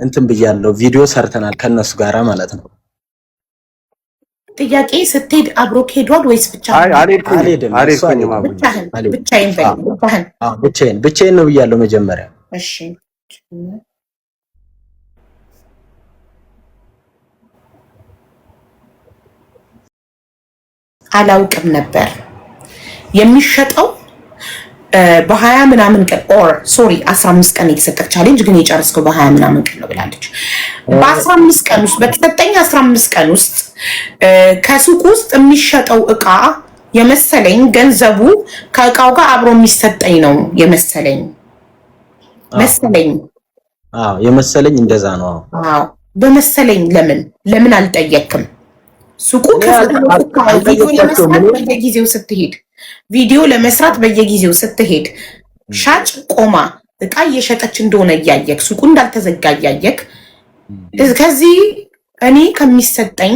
እንትን ብያለሁ ቪዲዮ ሰርተናል ከነሱ ጋራ ማለት ነው። ጥያቄ ስትሄድ አብሮ ሄዷል ወይስ ብቻህን? ብቻዬን ነው ብያለሁ መጀመሪያ። እሺ አላውቅም ነበር የሚሸጠው በ20 ምናምን ቀን ኦር ሶሪ 15 ቀን የተሰጠች ቻሌንጅ ግን የጨረስከው በ20 ምናምን ቀን ነው ብላለች። በ15 ቀን ውስጥ በተሰጠኝ 15 ቀን ውስጥ ከሱቅ ውስጥ የሚሸጠው እቃ የመሰለኝ ገንዘቡ ከእቃው ጋር አብሮ የሚሰጠኝ ነው የመሰለኝ የመሰለኝ እንደዛ ነው። አዎ በመሰለኝ ለምን አልጠየቅም? ሱቁ ቪዲዮ ለመስራት በየጊዜው ስትሄድ ሻጭ ቆማ እቃ እየሸጠች እንደሆነ እያየክ ሱቁ እንዳልተዘጋ እያየክ ከዚህ እኔ ከሚሰጠኝ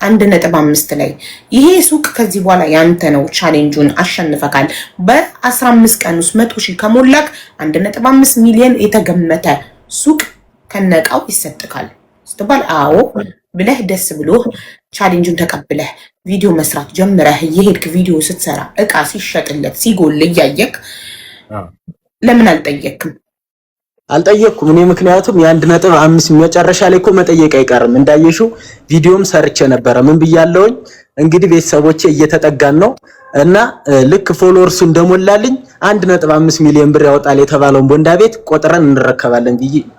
1.5 ላይ ይሄ ሱቅ ከዚህ በኋላ ያንተ ነው፣ ቻሌንጁን አሸንፈካል፣ በ15 ቀን ውስጥ 100,000 ከሞላክ 1.5 ሚሊዮን የተገመተ ሱቅ ከነቃው ይሰጥካል ስትባል አዎ ብለህ ደስ ብሎ ቻሌንጁን ተቀብለህ ቪዲዮ መስራት ጀምረህ እየሄድክ ቪዲዮ ስትሰራ እቃ ሲሸጥለት ሲጎል እያየክ ለምን አልጠየቅም? አልጠየቅኩም እኔ ምክንያቱም የ1.5 መጨረሻ ላይ እኮ መጠየቅ አይቀርም። እንዳየሽው ቪዲዮም ሰርቼ ነበረ። ምን ብያለሁኝ እንግዲህ ቤተሰቦቼ እየተጠጋን ነው እና ልክ ፎሎወርሱ እንደሞላልኝ 1.5 ሚሊዮን ብር ያወጣል የተባለውን ቦንዳ ቤት ቆጥረን እንረከባለን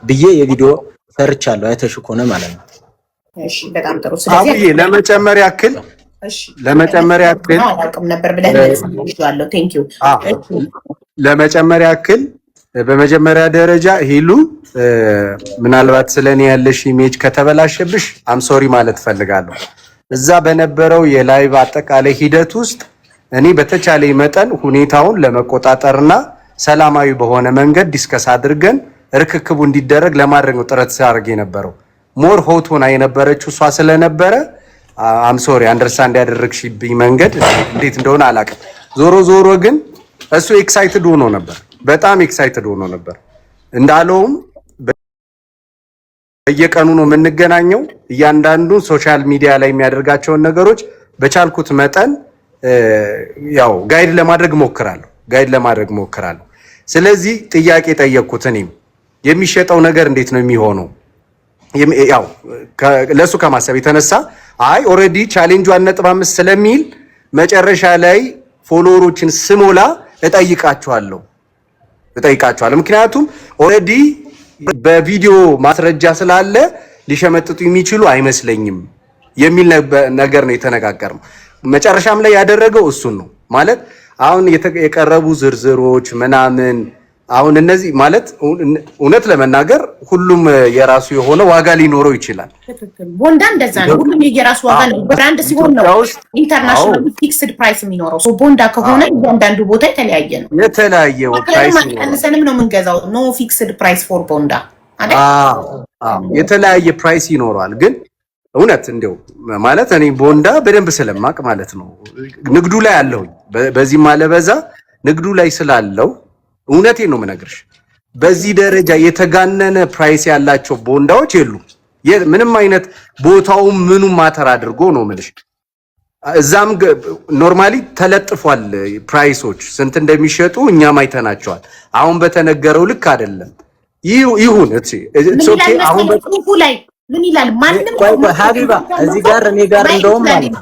ብዬ የቪዲዮ ሰርቻለሁ። አይተሽ ከሆነ ማለት ነው። እሺ በጣም ጥሩ። ስለዚህ ለመጨመሪያ ያክል አላውቅም ነበር ብለህ ነው። ቴንክ ዩ። ለመጨመሪያ ያክል በመጀመሪያ ደረጃ ሂሉ ምናልባት ስለኔ ያለሽ ኢሜጅ ከተበላሸብሽ አምሶሪ ማለት ፈልጋለሁ። እዛ በነበረው የላይቭ አጠቃላይ ሂደት ውስጥ እኔ በተቻለኝ መጠን ሁኔታውን ለመቆጣጠርና ሰላማዊ በሆነ መንገድ ዲስከስ አድርገን ርክክቡ እንዲደረግ ለማድረግ ነው ጥረት ሲያደርግ የነበረው። ሞር ሆት ሆና የነበረችው እሷ ስለነበረ አምሶሪ አንደርስታንድ ያደረግሽብኝ መንገድ እንዴት እንደሆነ አላውቅም። ዞሮ ግን እሱ ኤክሳይትድ ሆኖ ነበር፣ በጣም ኤክሳይትድ ሆኖ ነበር። እንዳለውም በየቀኑ ነው የምንገናኘው። እያንዳንዱ ሶሻል ሚዲያ ላይ የሚያደርጋቸውን ነገሮች በቻልኩት መጠን ያው ጋይድ ለማድረግ ሞክራለሁ። ስለዚህ ጥያቄ ጠየቅኩት። እኔም የሚሸጠው ነገር እንዴት ነው የሚሆነው? ያው ለሱ ከማሰብ የተነሳ አይ ኦሬዲ ቻሌንጁ 1.5 ስለሚል መጨረሻ ላይ ፎሎወሮችን ስሞላ እጠይቃቸዋለሁ። ምክንያቱም ኦሬዲ በቪዲዮ ማስረጃ ስላለ ሊሸመጥጡ የሚችሉ አይመስለኝም የሚል ነገር ነው የተነጋገርነው። መጨረሻም ላይ ያደረገው እሱን ነው ማለት አሁን የቀረቡ ዝርዝሮች ምናምን አሁን እነዚህ ማለት እውነት ለመናገር ሁሉም የራሱ የሆነ ዋጋ ሊኖረው ይችላል። ቦንዳ እንደዛ ነው። ሁሉም የራሱ ዋጋ ነው። ብራንድ ሲሆን ነው ኢንተርናሽናል ፊክስድ ፕራይስ የሚኖረው። ሶ ቦንዳ ከሆነ እያንዳንዱ ቦታ የተለያየ ነው። የተለያየ ፕራይስ ነው። ቀንሰንም ነው የምንገዛው። ኖ ፊክስድ ፕራይስ ፎር ቦንዳ አይደል? የተለያየ ፕራይስ ይኖረዋል። ግን እውነት እንደው ማለት እኔ ቦንዳ በደንብ ስለማቅ ማለት ነው ንግዱ ላይ አለሁኝ። በዚህ ማለበዛ ንግዱ ላይ ስላለው እውነቴን ነው የምነግርሽ። በዚህ ደረጃ የተጋነነ ፕራይስ ያላቸው ቦንዳዎች የሉም። ምንም አይነት ቦታው ምኑም ማተር አድርጎ ነው የምልሽ። እዛም ኖርማሊ ተለጥፏል ፕራይሶች ስንት እንደሚሸጡ እኛም አይተናቸዋል። አሁን በተነገረው ልክ አይደለም። ይሁን እሺ ኦኬ። አሁን ላይ ምን ይላል? ማንንም ሀቢባ እዚህ ጋር እኔ ጋር እንደውም ማለት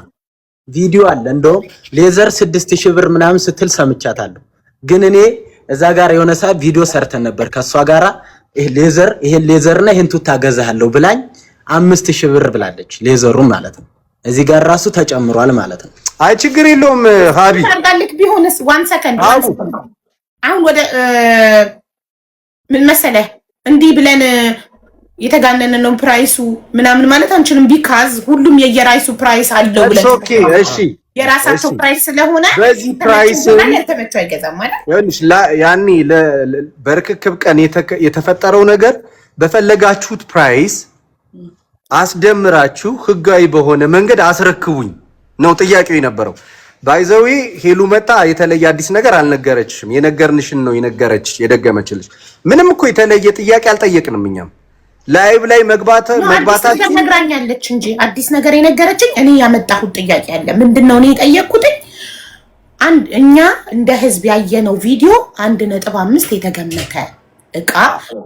ቪዲዮ አለ። እንደውም ሌዘር 6000 ብር ምናምን ስትል ሰምቻታለሁ። ግን እኔ እዛ ጋር የሆነ ሰዓት ቪዲዮ ሰርተን ነበር ከሷ ጋራ ይሄን ሌዘርና ይሄን ቱታ ገዛለሁ ብላኝ 5000 ብር ብላለች። ሌዘሩ ማለት ነው እዚህ ጋር ራሱ ተጨምሯል ማለት ነው። አይ ችግር የለውም ሀቢ ታርጋልክ ቢሆንስ 1 ሰከንድ አሁን ወደ ምን መሰለህ እንዲህ ብለን የተጋነነ ነው ፕራይሱ ምናምን ማለት አንችልም። ቢካዝ ሁሉም የየራሱ ፕራይስ አለው ብለን ኦኬ እሺ የራሳቸው ፕራይስ ስለሆነ በዚህ ፕራይስ ተመቸው አይገዛም ማለት ያንሽ ያኒ በርክክብ ቀን የተፈጠረው ነገር በፈለጋችሁት ፕራይስ አስደምራችሁ ህጋዊ በሆነ መንገድ አስረክቡኝ ነው ጥያቄው የነበረው። ባይዘዌ ሄሉ መጣ የተለየ አዲስ ነገር አልነገረችሽም። የነገርንሽን ነው የነገረችሽ የደገመችልሽ። ምንም እኮ የተለየ ጥያቄ አልጠየቅንም። እኛም ላይቭ ላይ መግባታችን ነግራኛለች እንጂ አዲስ ነገር የነገረችኝ እኔ ያመጣሁት ጥያቄ አለ። ምንድነው እኔ የጠየቅኩት? እኛ እንደ ህዝብ ያየነው ቪዲዮ 1.5 የተገመተ እቃ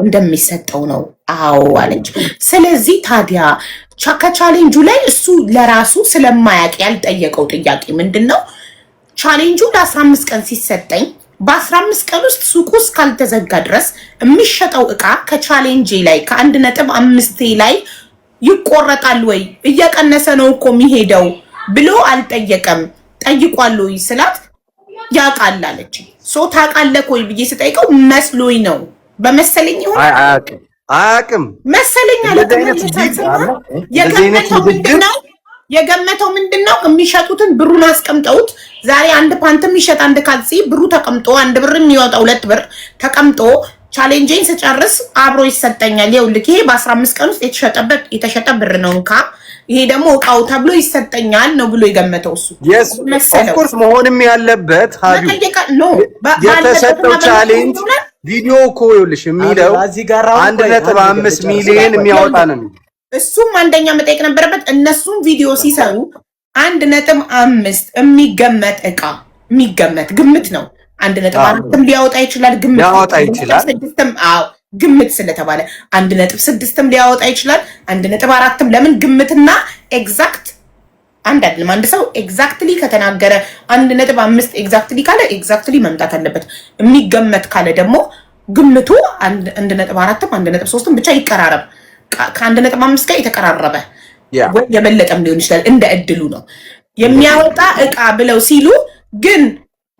እንደሚሰጠው ነው። አዎ አለች። ስለዚህ ታዲያ ከቻሌንጁ ላይ እሱ ለራሱ ስለማያውቅ ያልጠየቀው ጥያቄ ምንድነው? ቻሌንጁ ለ15 ቀን ሲሰጠኝ በ15 ቀን ውስጥ ሱቁ እስካልተዘጋ ድረስ የሚሸጠው እቃ ከቻሌንጅ ላይ ከ1.5 ላይ ይቆረጣል ወይ? እየቀነሰ ነው እኮ የሚሄደው ብሎ አልጠየቀም። ጠይቋል ወይ ስላት ያውቃል አለች። ሶ ታውቃለህ ወይ ብዬ ስጠይቀው መስሎኝ ነው በመሰለኝ ይሆን አያውቅም መሰለኝ አለ። የገመተው ምንድነው? የሚሸጡትን ብሩን አስቀምጠውት ዛሬ አንድ ፓንት የሚሸጥ አንድ ካልሲ ብሩ ተቀምጦ 1 ብር የሚወጣው 2 ብር ተቀምጦ ቻሌንጅን ስጨርስ አብሮ ይሰጠኛል። ይኸውልህ ይሄ በ15 ቀን ውስጥ የተሸጠ ብር ነው እንካ፣ ይሄ ደግሞ እቃው ተብሎ ይሰጠኛል ነው ብሎ የገመተው እሱ። ኦፍ ኮርስ መሆንም ያለበት ሀዱ የተሰጠው ቻሌንጅ ቪዲዮ እኮ ይኸውልሽ የሚለው 1.5 ሚሊዮን የሚያወጣ ነው። እሱም አንደኛ መጠየቅ ነበረበት። እነሱም ቪዲዮ ሲሰሩ 1.5 የሚገመት እቃ የሚገመት ግምት ነው። 1.4ም ሊያወጣ ይችላል፣ ግምት ሊያወጣ ይችላል። 6ም ግምት ስለተባለ 1.6ም ሊያወጣ ይችላል፣ 1.4ም። ለምን ግምትና ኤግዛክት አንድ አይደለም። አንድ ሰው ኤግዛክትሊ ከተናገረ 1.5 ኤግዛክትሊ ካለ ኤግዛክትሊ መምጣት አለበት። የሚገመት ካለ ደግሞ ግምቱ 1.4ም 1.3ም ብቻ ይቀራረብ። ከ1.5 ጋር የተቀራረበ ወይ የበለጠም ሊሆን ይችላል። እንደ እድሉ ነው የሚያወጣ እቃ ብለው ሲሉ ግን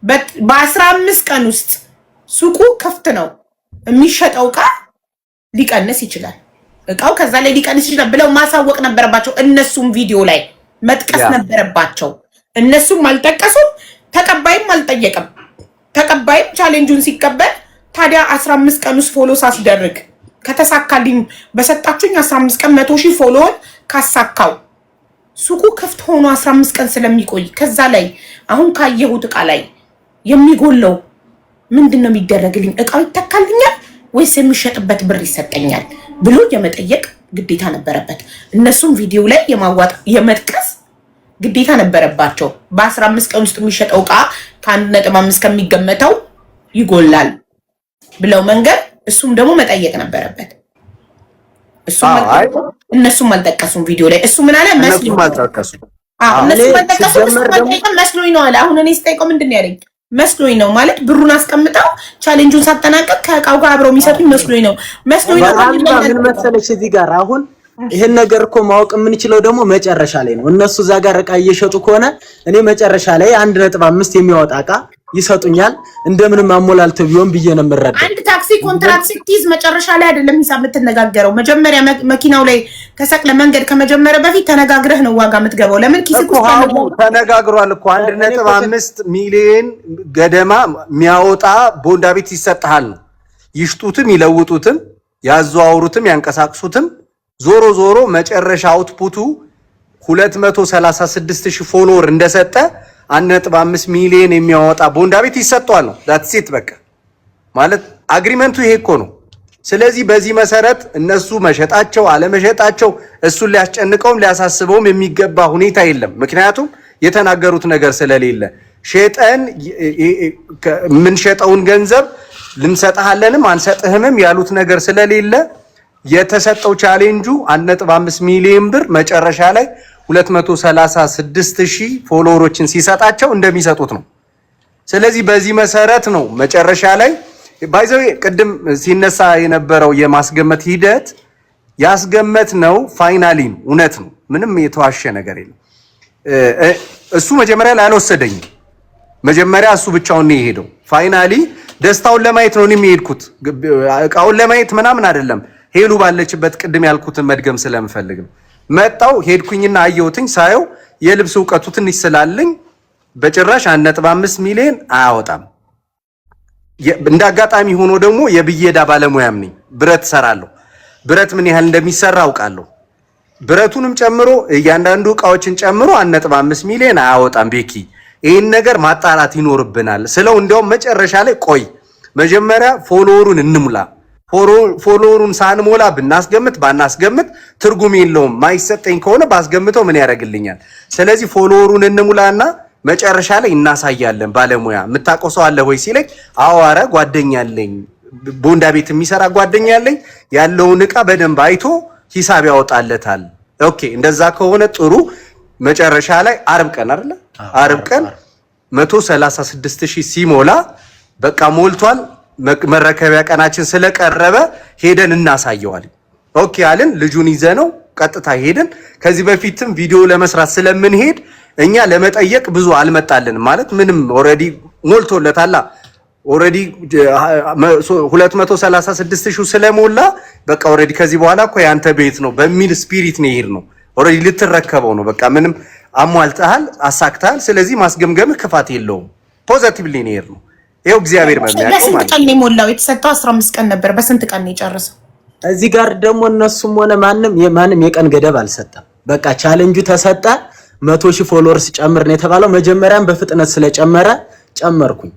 በ15 ቀን ውስጥ ሱቁ ክፍት ነው፣ የሚሸጠው እቃ ሊቀንስ ይችላል፣ እቃው ከዛ ላይ ሊቀንስ ይችላል ብለው ማሳወቅ ነበረባቸው። እነሱም ቪዲዮ ላይ መጥቀስ ነበረባቸው። እነሱም አልጠቀሱም፣ ተቀባይም አልጠየቅም። ተቀባይም ቻሌንጁን ሲቀበል ታዲያ 15 ቀን ውስጥ ፎሎ ሳስደርግ ከተሳካልኝ በሰጣችሁኝ 15 ቀን 100,000 ፎሎውን ካሳካው ሱቁ ክፍት ሆኖ 15 ቀን ስለሚቆይ ከዛ ላይ አሁን ካየሁት እቃ ላይ የሚጎለው ምንድነው የሚደረግልኝ? እቃው ይተካልኛል ወይስ የሚሸጥበት ብር ይሰጠኛል ብሎ የመጠየቅ ግዴታ ነበረበት። እነሱም ቪዲዮ ላይ የመጥቀስ ግዴታ ነበረባቸው። በ15 ቀን ውስጥ የሚሸጠው እቃ ከ1.5 ከሚገመተው ይጎላል ብለው መንገር፣ እሱም ደግሞ መጠየቅ ነበረበት። እነሱም አልጠቀሱም ቪዲዮ ላይ። እሱ ምን አለ? መስሎኝ ነው አለ። አሁን እኔ ስጠይቀው ምንድን ነው ያለኝ? መስሎኝ ነው ማለት ብሩን አስቀምጠው ቻሌንጁን ሳጠናቀቅ ከእቃው ጋር አብረው የሚሰጡኝ መስሎኝ ነው። ምን መሰለሽ እዚህ ጋር አሁን ይሄን ነገር እኮ ማወቅ የምንችለው ደግሞ መጨረሻ ላይ ነው። እነሱ እዛ ጋር እቃ እየሸጡ ከሆነ እኔ መጨረሻ ላይ 1.5 የሚያወጣ እቃ ይሰጡኛል እንደምንም አሞላልተው ቢሆን ብዬ ነው የምረዳው። አንድ ታክሲ ኮንትራክት ስትይዝ መጨረሻ ላይ አይደለም ሂሳብ የምትነጋገረው። መጀመሪያ መኪናው ላይ ተሰቅለ መንገድ ከመጀመሪያ በፊት ተነጋግረህ ነው ዋጋ የምትገባው። ለምን ኪስኩ ተነጋግሯል እኮ 1.5 ሚሊዮን ገደማ የሚያወጣ ቦንዳ ቤት ይሰጣል ነው። ይሽጡትም ይለውጡትም ያዘዋውሩትም ያንቀሳቅሱትም ዞሮ ዞሮ መጨረሻ አውትፑቱ 236,000 ፎሎወር እንደሰጠ 1.5 ሚሊዮን የሚያወጣ ቦንዳ ቤት ይሰጣል ነው። ዳትስ ኢት በቃ ማለት አግሪመንቱ ይሄ እኮ ነው። ስለዚህ በዚህ መሰረት እነሱ መሸጣቸው አለመሸጣቸው እሱን ሊያስጨንቀውም ሊያሳስበውም የሚገባ ሁኔታ የለም። ምክንያቱም የተናገሩት ነገር ስለሌለ ሸጠን የምንሸጠውን ገንዘብ ልንሰጥሃለንም አንሰጥህምም ያሉት ነገር ስለሌለ የተሰጠው ቻሌንጁ 1.5 ሚሊዮን ብር መጨረሻ ላይ 236,000 ፎሎወሮችን ሲሰጣቸው እንደሚሰጡት ነው። ስለዚህ በዚህ መሰረት ነው መጨረሻ ላይ ባይዘው ቅድም ሲነሳ የነበረው የማስገመት ሂደት ያስገመት ነው። ፋይናሊ እውነት ነው፣ ምንም የተዋሸ ነገር የለም። እሱ መጀመሪያ ላይ አልወሰደኝም። መጀመሪያ እሱ ብቻውን ነው የሄደው። ፋይናሊ ደስታውን ለማየት ነው የሚሄድኩት፣ እቃውን ለማየት ምናምን አይደለም። ሄሉ ባለችበት ቅድም ያልኩትን መድገም ስለምፈልግ ነው። መጣው ሄድኩኝና አየሁትኝ። ሳየው የልብስ ዕውቀቱ ትንሽ ስላለኝ በጭራሽ 1.5 ሚሊዮን አያወጣም። እንዳጋጣሚ ሆኖ ደግሞ የብየዳ ባለሙያም ነኝ። ብረት ሰራለሁ። ብረት ምን ያህል እንደሚሰራ አውቃለሁ። ብረቱንም ጨምሮ እያንዳንዱ ዕቃዎችን ጨምሮ 1.5 ሚሊዮን አያወጣም። ቤኪ ይሄን ነገር ማጣራት ይኖርብናል ስለው እንደውም መጨረሻ ላይ ቆይ መጀመሪያ ፎሎወሩን እንሙላ ፎሎወሩን ሳንሞላ ብናስገምት ባናስገምት ትርጉም የለውም። ማይሰጠኝ ከሆነ ባስገምተው ምን ያደርግልኛል? ስለዚህ ፎሎወሩን እንሙላና መጨረሻ ላይ እናሳያለን። ባለሙያ የምታውቀው ሰው አለ ወይ ሲለኝ፣ አዎ ኧረ ጓደኛ አለኝ፣ ቦንዳ ቤት የሚሰራ ጓደኛ አለኝ፣ ያለውን ዕቃ በደንብ አይቶ ሂሳብ ያወጣለታል። ኦኬ እንደዛ ከሆነ ጥሩ። መጨረሻ ላይ አርብ ቀን አይደለ? አርብ ቀን 136,000 ሲሞላ በቃ ሞልቷል፣ መረከቢያ ቀናችን ስለቀረበ ሄደን እናሳየዋለን። ኦኬ አለን። ልጁን ይዘነው ቀጥታ ሄደን ከዚህ በፊትም ቪዲዮ ለመስራት ስለምንሄድ እኛ ለመጠየቅ ብዙ አልመጣልንም። ማለት ምንም ኦሬዲ ሞልቶለታል። ኦሬዲ 236,000 ስለሞላ በቃ ኦሬዲ ከዚህ በኋላ እኮ ያንተ ቤት ነው በሚል ስፒሪት ነው ይሄድ ነው። ኦሬዲ ልትረከበው ነው። በቃ ምንም አሟልተሃል፣ አሳክተሃል። ስለዚህ ማስገምገምህ ክፋት የለውም። ፖዚቲቭሊ ነው ይሄድ ነው። ይሄው እግዚአብሔር በሚያውቀው ማለት በስንት ቀን ነው የሞላው? የተሰጠው 15 ቀን ነበር። በስንት ቀን ነው የጨረሰው? እዚህ ጋር ደግሞ እነሱም ሆነ ማንም የቀን ገደብ አልሰጠም። በቃ ቻሌንጁ ተሰጠ። 100,000 ፎሎወርስ ጨምር ነው የተባለው። መጀመሪያም በፍጥነት ስለጨመረ ጨመርኩኝ።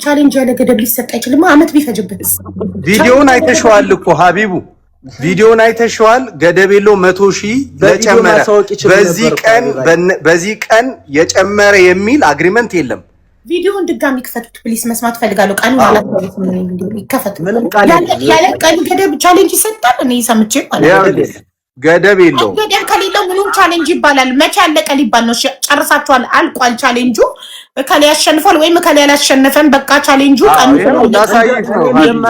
ቻሌንጅ ያለ ገደብ ሊሰጥ አይችልም። አመት ቢፈጅብህ። ቪዲዮውን አይተሽዋል እኮ ሀቢቡ፣ ቪዲዮውን አይተሽዋል። ገደብ የለው 100,000 ለጨመረ በዚህ ቀን የጨመረ የሚል አግሪመንት የለም። ቪዲዮውን ድጋሚ ክፈቱት ፕሊስ፣ መስማት ፈልጋለሁ። ቀኑ አላፈረስም ነው ቪዲዮ ይከፈት። ያለ ቀን ገደብ ቻሌንጅ ይሰጣል። እኔ ሰምቼ ማለት ነው። ገደብ የለውም። ገደብ ከሌለው ምኑን ቻሌንጅ ይባላል? መቼ ያለቀ ሊባል ነው? ጨርሳችኋል፣ አልቋል ቻሌንጁ። ከሌ ያሸንፋል ወይም ከሌ ያላሸነፈን በቃ ቻሌንጁ ቀኑ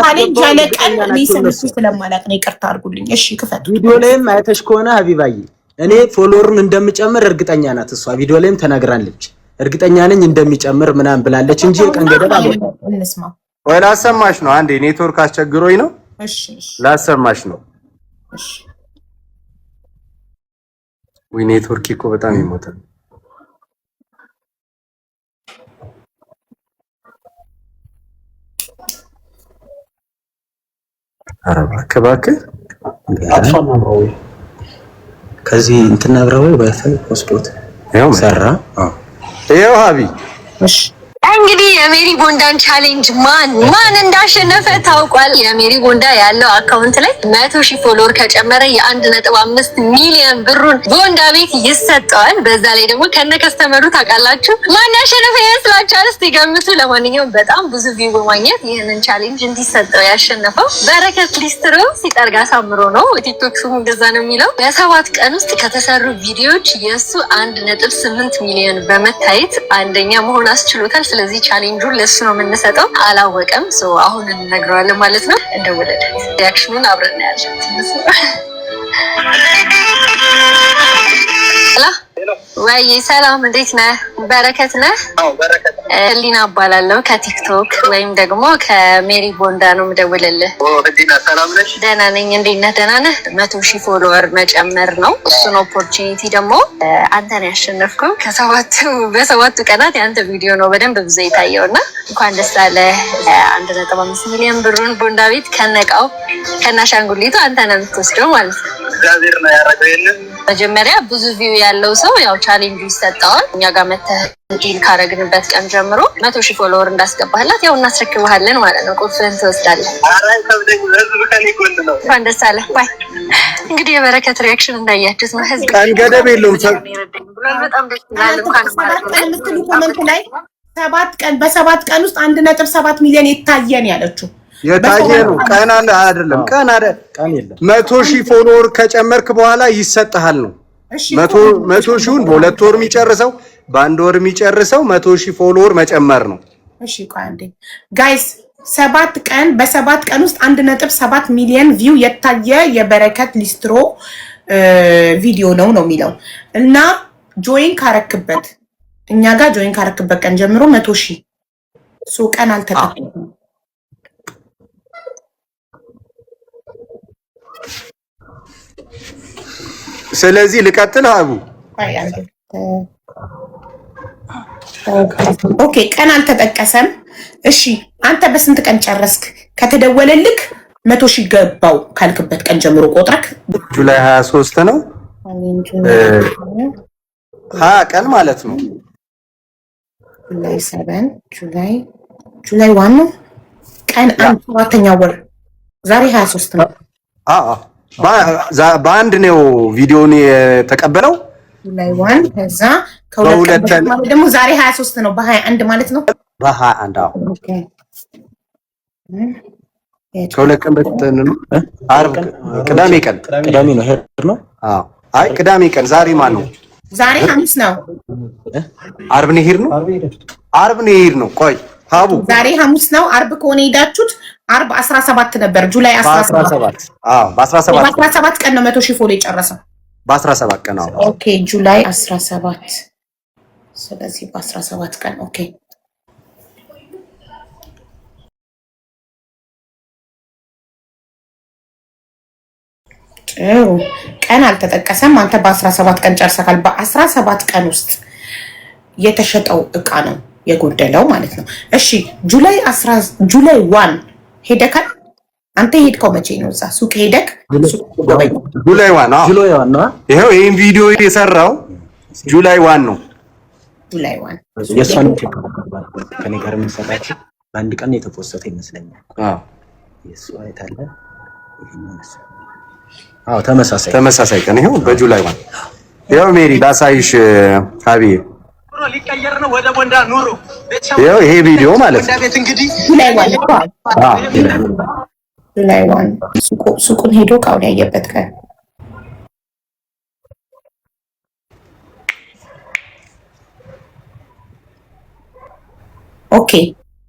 ቻሌንጅ ያለ ቀን እኔ ሰምቼ ስለማላቅ ነው። ይቅርታ አድርጉልኝ። እሺ ክፈቱ። ቪዲዮ ላይም አይተሽ ከሆነ ሀቢባዬ እኔ ፎሎወሩን እንደምጨምር እርግጠኛ ናት እሷ። ቪዲዮ ላይም ተናግራለች። እርግጠኛ ነኝ እንደሚጨምር ምናምን ብላለች እንጂ የቀን ገደብ አለ። እንስማ ወይ ላሰማሽ ነው። አንዴ ኔትወርክ አስቸግሮኝ ነው። እሺ ላሰማሽ ነው። እሺ ወይ ኔትወርክ እኮ በጣም ይሞታል። አረባ ከባከ አጥፋማው ከዚህ እንትና አብረው ዋይፋይ ወስዶት ሰራ። ይሄው ሀቢ እሺ እንግዲህ የሜሪ ቦንዳን ቻሌንጅ ማን እንዳሸነፈ ታውቋል። የሜሪ ቦንዳ ያለው አካውንት ላይ 100,000 ፎሎወር ከጨመረ የ1.5 ሚሊዮን ብሩን ቦንዳ ቤት ይሰጠዋል። በዛ ላይ ደግሞ ከነከስተመሩ ታውቃላችሁ ማን ያሸነፈ ይመስላችኋል? እስቲ ገምቱ። ለማንኛውም በጣም ብዙ ቪው በማግኘት ይህንን ቻሌንጅ እንዲሰጠው ያሸነፈው በረከት ሊስትሮ ሲጠርጋ ሳምሮ ነው። ቲክቶክ ስሙ እንደዛ ነው የሚለው። በ7 ቀን ውስጥ ከተሰሩ ቪዲዮዎች የሱ 1.8 ሚሊዮን በመታየት አንደኛ መሆን አስችሎታል። ስለዚህ ቻሌንጁን ለሱ ነው የምንሰጠው። አላወቀም። አሁን እንነግረዋለን ማለት ነው። እንደወለደ ሪአክሽኑን አብረን ያለን ወይ ሰላም፣ እንዴት ነህ? በረከት ነህ? ህሊና እባላለሁ ከቲክቶክ ወይም ደግሞ ከሜሪ ቦንዳ ነው የምደውልልህ። ህሊና ሰላም ነሽ? ደህና ነኝ። እንዴት ነህ? ደህና ነህ? 100,000 ፎሎወር መጨመር ነው። እሱን ኦፖርቹኒቲ ደግሞ አንተን ያሸነፍከው በሰባቱ ቀናት የአንተ ቪዲዮ ነው በደንብ ብዙ የታየው እና እንኳን ደስ አለህ። 1.5 ሚሊዮን ብሩን ቦንዳ ቤት ከነቃው ከናሻንጉሊቱ አንተ ነው የምትወስደው ማለት ነው። እግዚአብሔር ነው ያደረገው። የለም መጀመሪያ ብዙ ቪው ያለው ሰው ያው ቻሌንጁ ይሰጠዋል። እኛ ጋር መተህ ዲል ካረግንበት ቀን ጀምሮ 100,000 ፎሎወር እንዳስገባህላት ያው እናስረክብሃለን ማለት ነው። ቁልፍህን ትወስዳለህ። አራይ ሰብደኝ ህዝብ ከኔ ጎን ነው። እንኳን ደስ አለህ። ባይ እንግዲህ የበረከት ሪአክሽን እንዳያችሁት ነው። ህዝብ ቀን ገደብ የለውም። በጣም ደስ ይላል። እንኳን ማለት ነው የምትሉ ኮሜንት ላይ 7 ቀን በ7 ቀን ውስጥ 1.7 ሚሊዮን የታየን ያለችው የታየ ነው። ቀን አለ አይደለም? ቀን የለም። 100,000 ፎሎወር ከጨመርክ በኋላ ይሰጥሃል ነው። 100,000ን በ2 ወር የሚጨርሰው በ1 ወር የሚጨርሰው 100,000 ፎሎወር መጨመር ነው። እሺ ቆይ አንዴ ጋይስ፣ በ7 ቀን ውስጥ 1.7 ሚሊዮን ቪው የታየ የበረከት ሊስትሮ ቪዲዮ ነው የሚለው እና ጆይን ካረክበት እኛ ጋር ጆይን ካረክበት ቀን ጀምሮ 100,000 ቀን አልተጠቀምም። ስለዚህ ልቀጥል አቡ። ኦኬ ቀን አልተጠቀሰም። እሺ አንተ በስንት ቀን ጨረስክ? ከተደወለልክ 100,000 ገባው ካልክበት ቀን ጀምሮ ቆጥረክ ጁላይ 23 ነው 20 ቀን ማለት ነው። ጁላይ 7 ጁላይ 1 ነው ቀን 7ኛ ወር ዛሬ 23 ነው። በአንድ ነው ቪዲዮን የተቀበለው ጁላይ 1 ከዛ ከሁለት ቀን ማለት ደግሞ ዛሬ 23 ነው። በ21 ማለት ነው። በ21 ኦኬ ከሁለት ቀን በፊት ነው። ዓርብ ቅዳሜ ነው ሄድ ነው። አይ ቅዳሜ ቀን ዛሬ ማን ነው? ዛሬ ሐሙስ ነው። ዓርብ ነው ሄድ ነው። ዓርብ ነው ሄድ ነው። ቆይ ሀቡ ዛሬ ሐሙስ ነው። ዓርብ ከሆነ ሄዳችሁት ዓርብ 17 ነበር። ጁላይ 17 በ17 ቀን ነው 100,000 ፎሎ የጨረሰው። በ17 ቀን ነው። ኦኬ ጁላይ 17 ስለዚህ በ17 ቀን ኦኬ ቀን አልተጠቀሰም። አንተ በ17 ቀን ጨርሰካል። በ17 ቀን ውስጥ የተሸጠው እቃ ነው የጎደለው ማለት ነው። እሺ ጁላይ 1 ሄደካል? አንተ ሄድከው መቼ ነው? እዛ ሱቅ ሄደክ? ጁላይ 1 ነው። ይሄው ይሄን ቪዲዮ የሰራው ጁላይ 1 ነው። ጁላይ 1 የሷን ከኔ ጋር የምንሰራቸው በአንድ ቀን የተፖሰተ ይመስለኛል። የሱ አይታለ ተመሳሳይ ቀን ይሄው በጁላይ 1 ይሄው ሜሪ ዳሳይሽ ሀቢዬ ሊቀየር ነው ወደ ቦንዳ ኑሮ ይሄው ይሄ ቪዲዮ ማለት ነው። ጁላይ 1 ሱቁን ሄዶ እቃውን ያየበት ቀን ኦኬ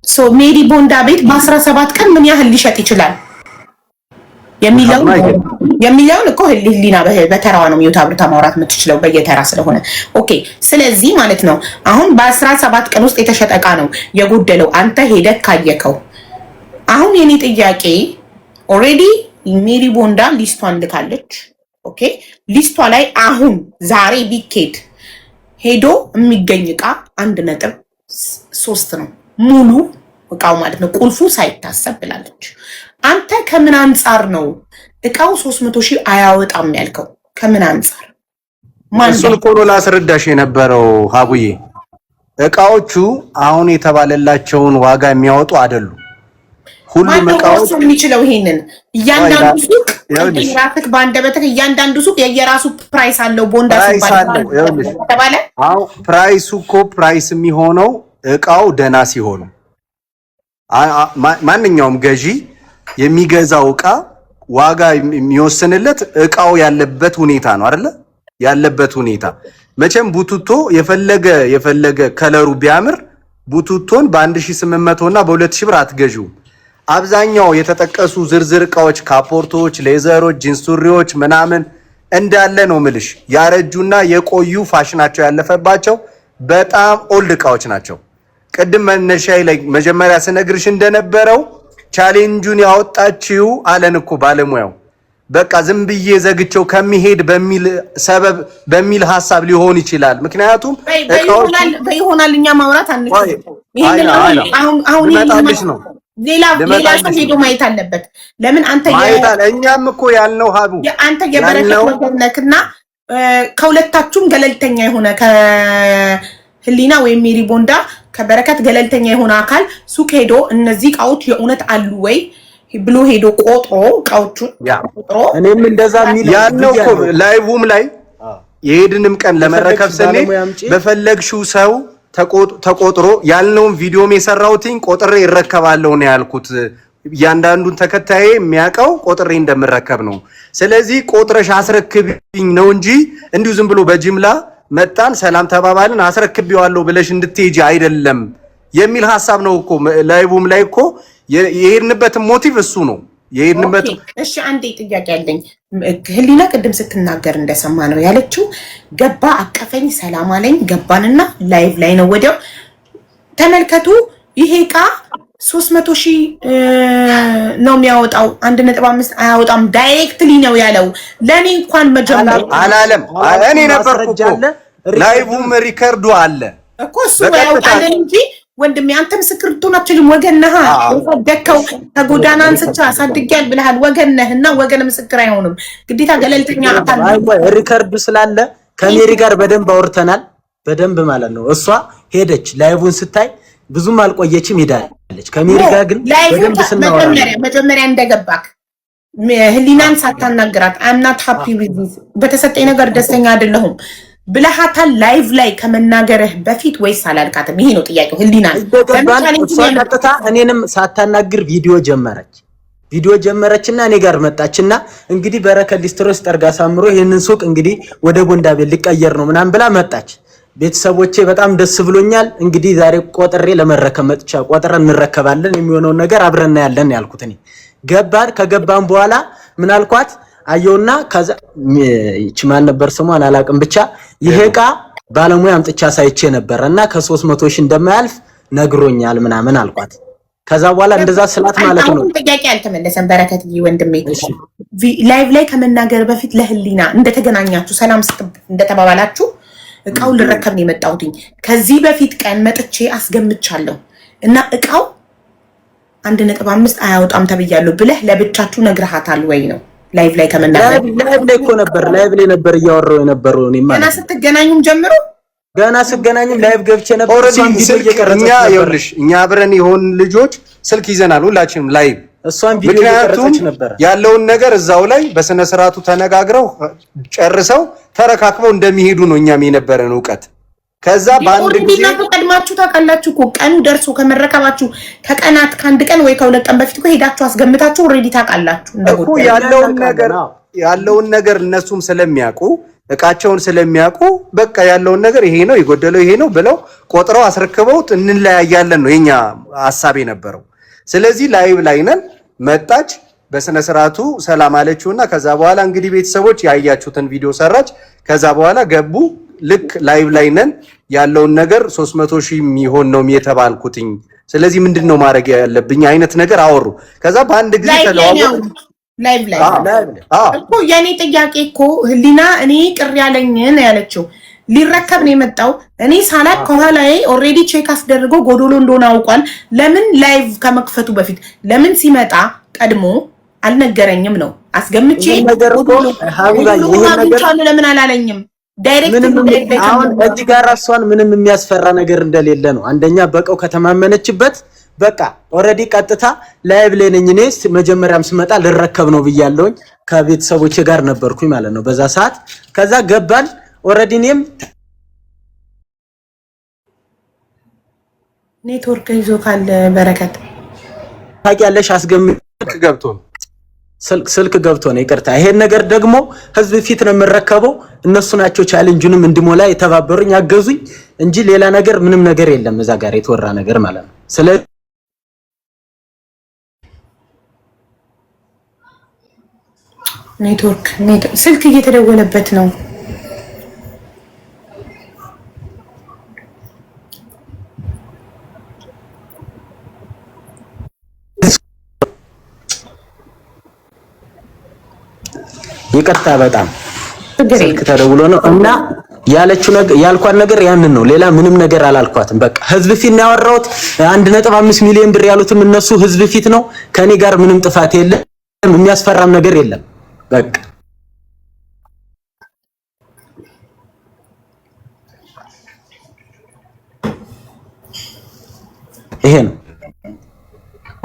ሶ ሜሪ ቦንዳ ቤት በ17 ቀን ምን ያህል ሊሸጥ ይችላል የሚለውን እኮ ህሊና በተራዋ ነው ሚውት አብርታ ማውራት የምትችለው በየተራ ስለሆነ ኦኬ ስለዚህ ማለት ነው አሁን በ17 ቀን ውስጥ የተሸጠ እቃ ነው የጎደለው አንተ ሄደህ ካየከው አሁን የኔ ጥያቄ ኦሬዲ ሜሪ ቦንዳ ሊስቷን ልካለች ኦኬ ሊስቷ ላይ አሁን ዛሬ ቢኬድ ሄዶ የሚገኝ እቃ 1.3 ነው ሙሉ እቃው ማለት ነው ቁልፉ ሳይታሰብ ብላለች አንተ ከምን አንፃር ነው እቃው 300,000 አያወጣም ያልከው? ከምን አንፃር እሱን እኮ ነው ላስረዳሽ የነበረው ሀቡዬ። እቃዎቹ አሁን የተባለላቸውን ዋጋ የሚያወጡ አይደሉም። ሁሉም እቃዎች የሚችለው ይሄንን እያንዳንዱ ሱቅ ራስክ ባንደበትክ እያንዳንዱ ሱቅ የየራሱ ፕራይስ አለው። ቦንዳ ተባለ። አዎ ፕራይሱ እኮ ፕራይስ የሚሆነው እቃው ደና ሲሆኑ ማንኛውም ገዢ የሚገዛው እቃ ዋጋ የሚወስንለት እቃው ያለበት ሁኔታ ነው አይደለ? ያለበት ሁኔታ መቼም ቡቱቶ የፈለገ ከለሩ ቢያምር ቡቱቶን በ1800 እና በ2000 ብር አትገዢው። አብዛኛው የተጠቀሱ ዝርዝር እቃዎች ካፖርቶች፣ ሌዘሮች፣ ጂንስ ሱሪዎች ምናምን እንዳለ ነው ምልሽ ያረጁና የቆዩ ፋሽናቸው ያለፈባቸው በጣም ኦልድ እቃዎች ናቸው። ቅድም መነሻዬ ላይ መጀመሪያ ስነግርሽ እንደነበረው ቻሌንጁን ያወጣችው አለን እኮ ባለሙያው በቃ ዝም ብዬ ዘግቸው ከሚሄድ በሚል ሐሳብ ሊሆን ይችላል። ምክንያቱም በይሆናል እኛ ማውራት አንችልም። ይሄን አሁን ይመጣልሽ ነው ሌላ ሰው ሄዶ ማየት አለበት። ለምን አንተ እኛም እኮ ያልነው ሀቡ አንተ የበረከት ወገነክና ከሁለታችሁም ገለልተኛ የሆነ ከህሊና ወይም ሜሪ ቦንዳ ከበረከት ገለልተኛ የሆነ አካል ሱቅ ሄዶ እነዚህ እቃዎች የእውነት አሉ ወይ ብሎ ሄዶ ቆጥሮ እቃዎቹን ቆጥሮ እኔም እንደዛ የሚል ያልነው እኮ ላይቭም ላይ የሄድንም ቀን ለመረከብ ስንል በፈለግሽው ሰው ተቆጥሮ ያልነውን ቪዲዮም የሰራሁትኝ ቆጥሬ ይረከባለሁ ነው ያልኩት። እያንዳንዱን ተከታዬ የሚያውቀው ቆጥሬ እንደምረከብ ነው። ስለዚህ ቆጥረሽ አስረክብኝ ነው እንጂ እንዲሁ ዝም ብሎ በጅምላ መጣን ሰላም ተባባልን አስረክብየዋለሁ ብለሽ እንድትሄጂ አይደለም የሚል ሐሳብ ነው እኮ ላይቭም ላይ እኮ የሄድንበት ሞቲቭ እሱ ነው የሄድንበት። እሺ አንዴ ጥያቄ አለኝ። ህሊና ቅድም ስትናገር እንደሰማ ነው ያለችው ገባ አቀፈኝ ሰላም አለኝ ገባንና ላይቭ ላይ ነው ወዲያው ተመልከቱ ይሄ እቃ 300,000 ነው የሚያወጣው 1.5 አያወጣም ዳይሬክትሊ ነው ያለው። ለኔ እንኳን መጀመር አላለም እኔ ነበርኩ እኮ ላይቭም ሪከርዱ አለ እኮ እሱ ያውቃል እንጂ ወንድሜ አንተ ምስክር ልትሆን አትችልም። ወገን ነህ ወደከው ከጎዳና አንስቻ አሳድጊያል ብለሃል። ወገን ነህና ወገን ምስክር አይሆንም። ግዴታ ገለልተኛ አካል ሪከርዱ ስላለ ከሜሪ ጋር በደንብ አውርተናል። በደንብ ማለት ነው። እሷ ሄደች ላይቭን ስታይ ብዙም አልቆየችም ሄዳለች። ከሜሪ ጋር ግን በደንብ ስናወራ መጀመሪያ እንደገባክ ህሊናን ሳታናግራት አምናት ሃፒ ዊዝ በተሰጠኝ ነገር ደስተኛ አይደለሁም ብለሃታል ላይቭ ላይ ከመናገርህ በፊት ወይስ አላልካትም? ይሄ ነው ጥያቄው። ህሊናን ቀጥታ እኔንም ሳታናግር ቪዲዮ ጀመረችና እኔ ጋር መጣችና እንግዲህ በረከት ሊስትሮስ ጠርጋ ሳምሮ ይሄንን ሱቅ እንግዲህ ወደ ቦንዳ ቤት ሊቀየር ነው ምናምን ብላ መጣች። ቤተሰቦቼ በጣም ደስ ብሎኛል። እንግዲህ ዛሬ ቆጥሬ ለመረከብ መጥቻ ቆጥረን እንረከባለን የሚሆነው ነገር አብረና ያለን ያልኩት እኔ ገባን። ከገባን በኋላ ምን አልኳት አየውና ከዛ ማን ነበር ስሟን አላቅም ብቻ ይሄ ዕቃ ባለሙያ አምጥቻ ሳይቼ ነበርና ከ300 ሺህ እንደማያልፍ ነግሮኛል ምናምን አልኳት። ከዛ በኋላ እንደዛ ስላት ማለት ነው። ጥያቄ አልተመለሰም። በረከት ወንድሜ ላይቭ ላይ ከመናገር በፊት ለህሊና እንደተገናኛችሁ ሰላም እንደተባባላችሁ እቃው ልረከብ ነው የመጣሁት። ከዚህ በፊት ቀን መጥቼ አስገምቻለሁ እና እቃው 1.5 አያወጣም ተብያለሁ ብለህ ለብቻችሁ ነግረሃታል ወይ ነው? ላይቭ ላይ ከመናገር ላይቭ ላይ እኮ ነበር እያወራው የነበረው እኔ ማለት ገና ስትገናኙም ጀምሮ ገና ስገናኝም ላይቭ ገብቼ ነበር። እሷን ቪዲዮ እየቀረጸች ነበር። እኛ አብረን የሆን ልጆች ስልክ ይዘናል ሁላችንም ላይቭ። እሷን ቪዲዮ እየቀረጸች ነበር። ያለውን ነገር እዛው ላይ በስነ ስርዓቱ ተነጋግረው ጨርሰው ተረካክበው እንደሚሄዱ ነው እኛም የነበረን ዕውቀት። ከዛ በአንድ ጊዜ ቀድማችሁ ታውቃላችሁ እኮ ቀኑ ደርሶ ከመረከባችሁ ከቀናት ከአንድ ቀን ወይ ከሁለት ቀን በፊት እኮ ሄዳችሁ አስገምታችሁ ኦልሬዲ ታውቃላችሁ እኮ ያለውን ነገር እነሱም ስለሚያውቁ እቃቸውን ስለሚያውቁ በቃ ያለውን ነገር ይሄ ነው የጎደለው ይሄ ነው ብለው ቆጥረው አስረክበውት እንለያያለን ነው የኛ ሐሳብ የነበረው። ስለዚህ ላይቭ ላይ ነን መጣች በስነ ስርዓቱ ሰላም አለችውና ከዛ በኋላ እንግዲህ ቤተሰቦች ያያችሁትን ቪዲዮ ሰራች። ከዛ በኋላ ገቡ። ልክ ላይቭ ላይ ነን ያለውን ነገር 300 ሺህ የሚሆን ነው የተባልኩትኝ። ስለዚህ ምንድነው ማድረግ ያለብኝ አይነት ነገር አወሩ። ከዛ በአንድ ጊዜ ተለዋወጡ። ላይቭ ላይ እኮ የኔ ጥያቄ እኮ ህሊና እኔ ቅር ያለኝ ነው ያለችው። ሊረከብ ነው የመጣው እኔ ሳላቅ ከኋላዬ ኦልሬዲ ቼክ አስደርጎ ጎዶሎ እንደሆነ አውቋል። ለምን ላይቭ ከመክፈቱ በፊት ለምን ሲመጣ ቀድሞ አልነገረኝም ነው? አስገምቼ ጎዶሎ ለምን አላለኝም? አሁን እዚህ ጋር እሷን ምንም የሚያስፈራ ነገር እንደሌለ ነው። አንደኛ በቀው ከተማመነችበት በቃ ኦሬዲ ቀጥታ ላይቭ ላይ ነኝ እኔ መጀመሪያም ስመጣ ልረከብ ነው ብያለሁኝ። ከቤተሰቦቼ ጋር ነበርኩኝ ማለት ነው በዛ ሰዓት። ከዛ ገባን ኦሬዲ እኔም ኔትወርክ ይዞ ካለ በረከት ታውቂያለሽ ስልክ ገብቶ ነው ይቅርታ። ይሄን ነገር ደግሞ ህዝብ ፊት ነው የምረከበው። እነሱ ናቸው ቻሌንጁንም እንዲሞላ የተባበሩኝ ያገዙኝ እንጂ ሌላ ነገር ምንም ነገር የለም እዛ ጋር የተወራ ነገር ማለት ነው። ስለዚህ ኔትወርክ ስልክ እየተደወለበት ነው። ይቅርታ በጣም ስልክ ተደውሎ ነው እና ያለችው ነገር ያልኳት ነገር ያንን ነው። ሌላ ምንም ነገር አላልኳትም። በቃ ህዝብ ፊት ነው ያወራሁት። 1.5 ሚሊዮን ብር ያሉትም እነሱ ህዝብ ፊት ነው። ከኔ ጋር ምንም ጥፋት የለም። የሚያስፈራም ነገር የለም። በቃ ይሄ ነው።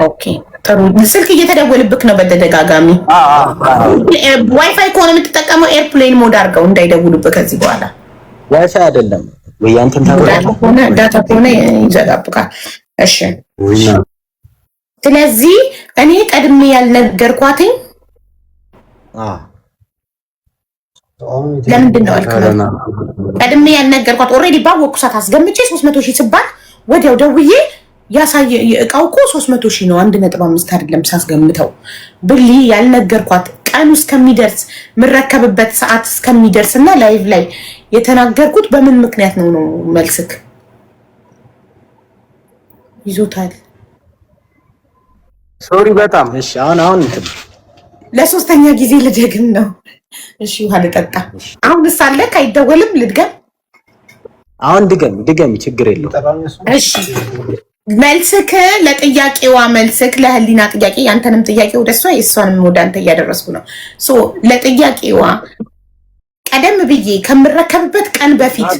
ኦኬ ጥሩ። ስልክ እየተደወለብክ ነው በተደጋጋሚ። ዋይፋይ ከሆነ የምትጠቀመው ኤርፕሌን ሞድ አድርገው እንዳይደውሉብህ ከዚህ በኋላ። ዋይፋይ አይደለም ወይ አንተን ታውቃለህ? ዳታ ከሆነ ይዘጋብካል። እሺ ስለዚህ እኔ ቀድሜ ያልነገርኳትኝ ለምንድን ነው አልከኝ? ቀድሜ ያልነገርኳት ኦልሬዲ ባወቅኩ ሰዓት አስገምቼ 300 ሺህ ሲባል ወዲያው ደውዬ ያሳየ እቃው እኮ 300 ሺህ ነው 1.5 አይደለም ሳስገምተው ብሊ ያልነገርኳት ቀኑ እስከሚደርስ ምረከብበት ሰዓት እስከሚደርስና ላይቭ ላይ የተናገርኩት በምን ምክንያት ነው መልስክ ይዞታል። ሶሪ በጣም እሺ። አሁን ለሶስተኛ ጊዜ ልደግም ነው። እሺ ውሃ ልጠጣ። አሁን ሳለ ካይደወልም ልድገም። አሁን ድገም ችግር የለውም። እሺ መልስክ ለጥያቄዋ መልስክ ለህሊና ጥያቄ ያንተንም ጥያቄ ወደሷ የሷንም ወደ አንተ እያደረስኩ ነው። ሶ ለጥያቄዋ ቀደም ብዬ ከምረከብበት ቀን በፊት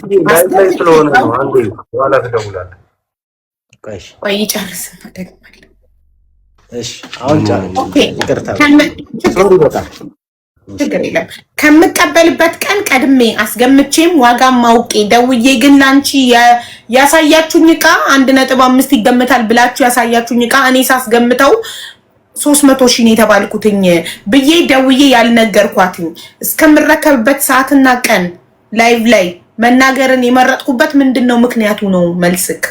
ቆይ ይጨርስ ደግሞ እሺ አሁን ይቅርታ ችግር የለም። ከምቀበልበት ቀን ቀድሜ አስገምቼም ዋጋም ማውቄ ደውዬ ግን ላንቺ ያሳያችሁኝ ዕቃ 1.5 ይገምታል ብላችሁ ያሳያችሁኝ ዕቃ እኔ ሳስገምተው 300,000 ነው የተባልኩትኝ ብዬ ደውዬ ያልነገርኳትኝ እስከምረከብበት ሰዓትና ቀን ላይቭ ላይ መናገርን የመረጥኩበት ምንድነው ምክንያቱ ነው መልስክ?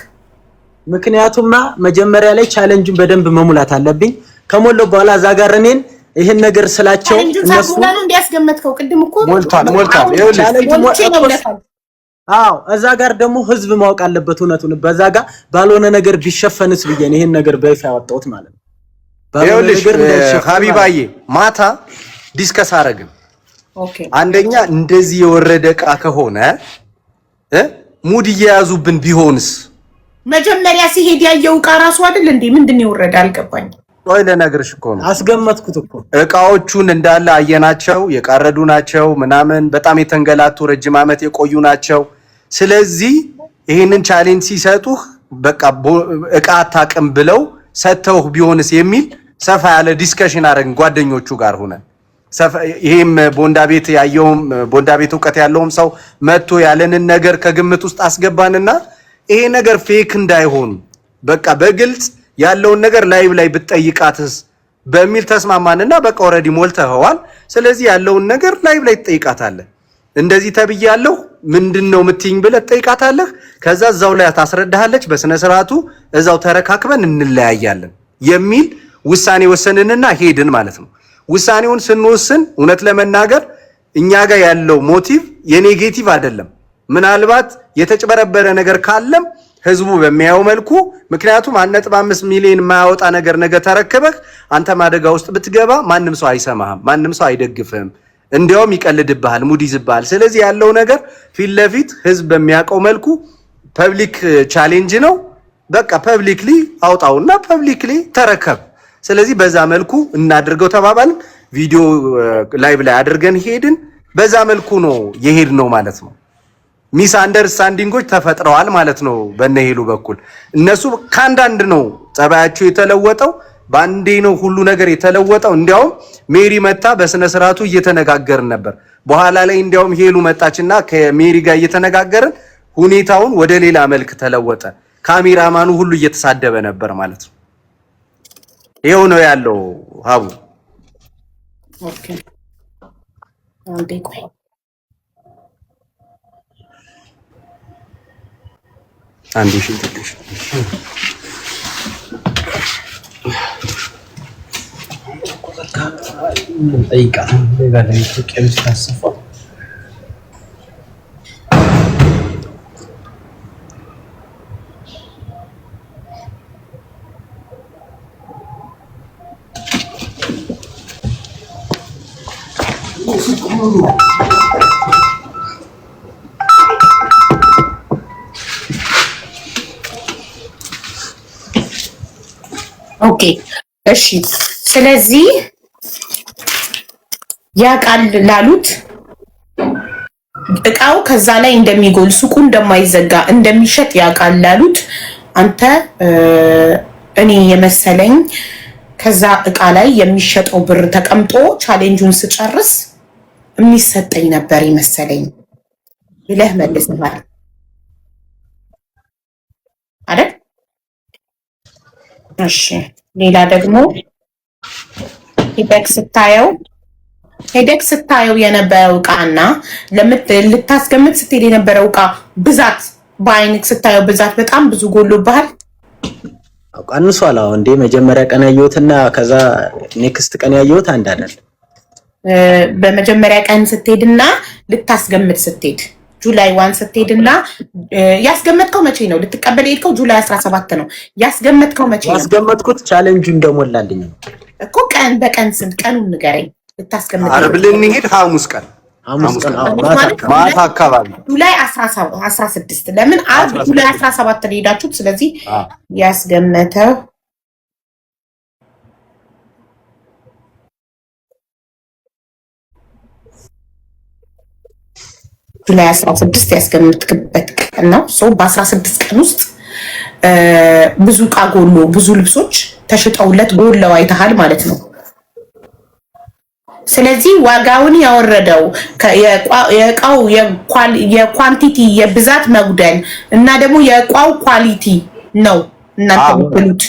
ምክንያቱማ መጀመሪያ ላይ ቻሌንጁን በደንብ መሙላት አለብኝ። ከሞላው በኋላ እዛ ጋር እኔን ይሄን ነገር ስላቸው እነሱ ነው እንዲያስገመትከው ቅድም እኮ ሞልቷል። አዎ እዛ ጋር ደግሞ ህዝብ ማወቅ አለበት እውነቱን። በዛ ጋር ባልሆነ ነገር ቢሸፈንስ ብዬ ነው ይሄን ነገር በይፋ ያወጣሁት ማለት ነው። ይኸውልሽ ሀቢባዬ ማታ ዲስከስ አረግን። አንደኛ እንደዚህ የወረደ ዕቃ ከሆነ ሙድ እየያዙብን ቢሆንስ? መጀመሪያ ሲሄድ ያየው ዕቃ ራሱ አይደል እንዴ? ምንድነው የወረደ አልገባኝ። ወይ ለነገርሽ እኮ ነው አስገመትኩት እኮ ዕቃዎቹን እንዳለ አየናቸው፣ የቃረዱ ናቸው ምናምን በጣም የተንገላቱ ረጅም ዓመት የቆዩ ናቸው። ስለዚህ ይሄንን ቻሌንጅ ሲሰጡህ በቃ ዕቃ አታውቅም ብለው ሰተውህ ቢሆንስ የሚል ሰፋ ያለ ዲስከሽን አደረግን ጓደኞቹ ጋር ሆነን። ይሄም ቦንዳ ቤት ያየውም ቦንዳ ቤት ዕውቀት ያለውም ሰው መጥቶ ያለንን ነገር ከግምት ውስጥ አስገባንና ይሄ ነገር ፌክ እንዳይሆን በቃ በግልጽ ያለውን ነገር ላይቭ ላይ ብትጠይቃትስ በሚል ተስማማንና በቃ ኦሬዲ ሞልተኸዋል። ስለዚህ ያለውን ነገር ላይቭ ላይ ትጠይቃታለህ። እንደዚህ ተብያለሁ ምንድነው የምትይኝ ብለህ ትጠይቃታለህ። ከዛ እዛው ላይ ታስረዳሃለች። በስነ ስርዓቱ እዛው ተረካክበን እንለያያለን የሚል ውሳኔ ወሰንንና ሄድን ማለት ነው። ውሳኔውን ስንወስን እውነት ለመናገር እኛ ጋር ያለው ሞቲቭ የኔጌቲቭ አይደለም። ምናልባት የተጭበረበረ ነገር ካለም ህዝቡ በሚያየው መልኩ ምክንያቱም 1.5 ሚሊዮን የማያወጣ ነገር ነገ ተረከበህ አንተ ማደጋ ውስጥ ብትገባ ማንም ሰው አይሰማህም፣ ማንም ሰው አይደግፍህም፣ እንዲያውም ይቀልድብሃል፣ ሙድ ይዝብሃል። ስለዚህ ያለው ነገር ፊት ለፊት ህዝብ በሚያውቀው መልኩ ፐብሊክ ቻሌንጅ ነው። በቃ ፐብሊክሊ አውጣውና ፐብሊክሊ ተረከብ። ስለዚህ በዛ መልኩ እናድርገው ተባባልን። ቪዲዮ ላይቭ ላይ አድርገን ሄድን። በዛ መልኩ ነው የሄድነው ማለት ነው። ሚስ አንደርስታንዲንጎች ተፈጥረዋል ማለት ነው በነሄሉ በኩል። እነሱ ካንዳንድ ነው ጸባያቸው የተለወጠው፣ ባንዴ ነው ሁሉ ነገር የተለወጠው። እንዲያውም ሜሪ መጣ በስነ ስርዓቱ እየተነጋገርን ነበር። በኋላ ላይ እንዲያውም ሄሉ መጣችና ከሜሪ ጋር እየተነጋገርን ሁኔታውን ወደ ሌላ መልክ ተለወጠ። ካሜራማኑ ሁሉ እየተሳደበ ነበር ማለት ነው። ይሄው ነው ያለው ሀቡ። ኦኬ አንዴ ቆይ አንዴ ሽንትሽ ጠይቃ ለባለኝ ቄምስ ታስፋ ኦኬ እሺ። ስለዚህ ያቃል ላሉት እቃው ከዛ ላይ እንደሚጎል ሱቁ እንደማይዘጋ እንደሚሸጥ ያቃል ላሉት አንተ እኔ የመሰለኝ ከዛ እቃ ላይ የሚሸጠው ብር ተቀምጦ ቻሌንጁን ስጨርስ የሚሰጠኝ ነበር የመሰለኝ ብለህ መልሰሃል አይደል? እሺ ሌላ ደግሞ ሄደክ ስታየው የነበረው ዕቃና ልታስገምት ስትሄድ የነበረው ዕቃ ብዛት በአይንክ ስታየው ብዛት በጣም ብዙ ጎሎብሃል። ቀንሷል። አሁን እንደ መጀመሪያ ቀን ያየሁትና ከዛ ኔክስት ቀን ያየሁት አንድ አይደል። በመጀመሪያ ቀን ስትሄድና ልታስገምት ስትሄድ ጁላይ 1 ስትሄድና ያስገመትከው መቼ ነው? ልትቀበል ሄድከው ጁላይ 17 ነው። ያስገመትከው መቼ ነው? ያስገመትኩት ቻሌንጁ እንደሞላልኝ ነው እኮ። ቀን በቀን ስንት ቀኑን ንገረኝ። ልታስገምት ዓርብ ልንሄድ ሐሙስ ቀን ማታ አካባቢ ጁላይ 16 ለምን ዓርብ ጁላይ 17 ሄዳችሁት? ስለዚህ ያስገመተው ጁላይ 16 ያስገምትክበት ቀን ነው። በ16 ቀን ውስጥ ብዙ ዕቃ ጎሎ ብዙ ልብሶች ተሽጠውለት ጎለው አይተሃል ማለት ነው። ስለዚህ ዋጋውን ያወረደው የእቃው የኳንቲቲ የብዛት መጉደል እና ደግሞ የእቃው ኳሊቲ ነው እናንተ ብትሉት።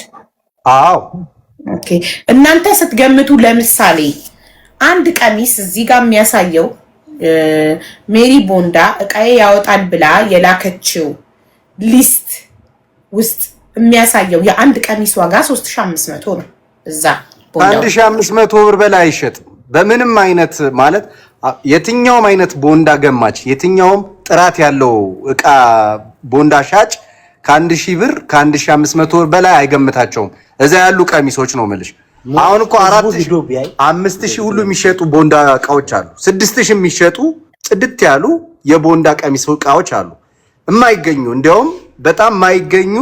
አዎ ኦኬ። እናንተ ስትገምቱ ለምሳሌ አንድ ቀሚስ እዚህ ጋር የሚያሳየው ሜሪ ቦንዳ እቃዬ ያወጣል ብላ የላከችው ሊስት ውስጥ የሚያሳየው የአንድ ቀሚስ ዋጋ 3500 ነው። እዛ 1500 ብር በላይ አይሸጥም በምንም አይነት ማለት የትኛውም አይነት ቦንዳ ገማች የትኛውም ጥራት ያለው እቃ ቦንዳ ሻጭ ከ1000 ብር ከ1500 ብር በላይ አይገምታቸውም። እዛ ያሉ ቀሚሶች ነው የምልሽ። አሁን እኮ 4000 5000 ሁሉ የሚሸጡ ቦንዳ እቃዎች አሉ። 6000 የሚሸጡ ጽድት ያሉ የቦንዳ ቀሚስ እቃዎች አሉ። የማይገኙ እንዲያውም በጣም የማይገኙ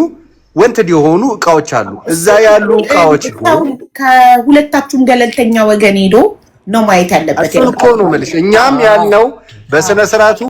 ወንትድ የሆኑ እቃዎች አሉ። እዛ ያሉ እቃዎች ከሁለታችሁም ገለልተኛ ወገን ሄዶ ነው ማየት ያለበት። እኮ ነው የምልሽ። እኛም ያልነው በስነ ስርዓቱ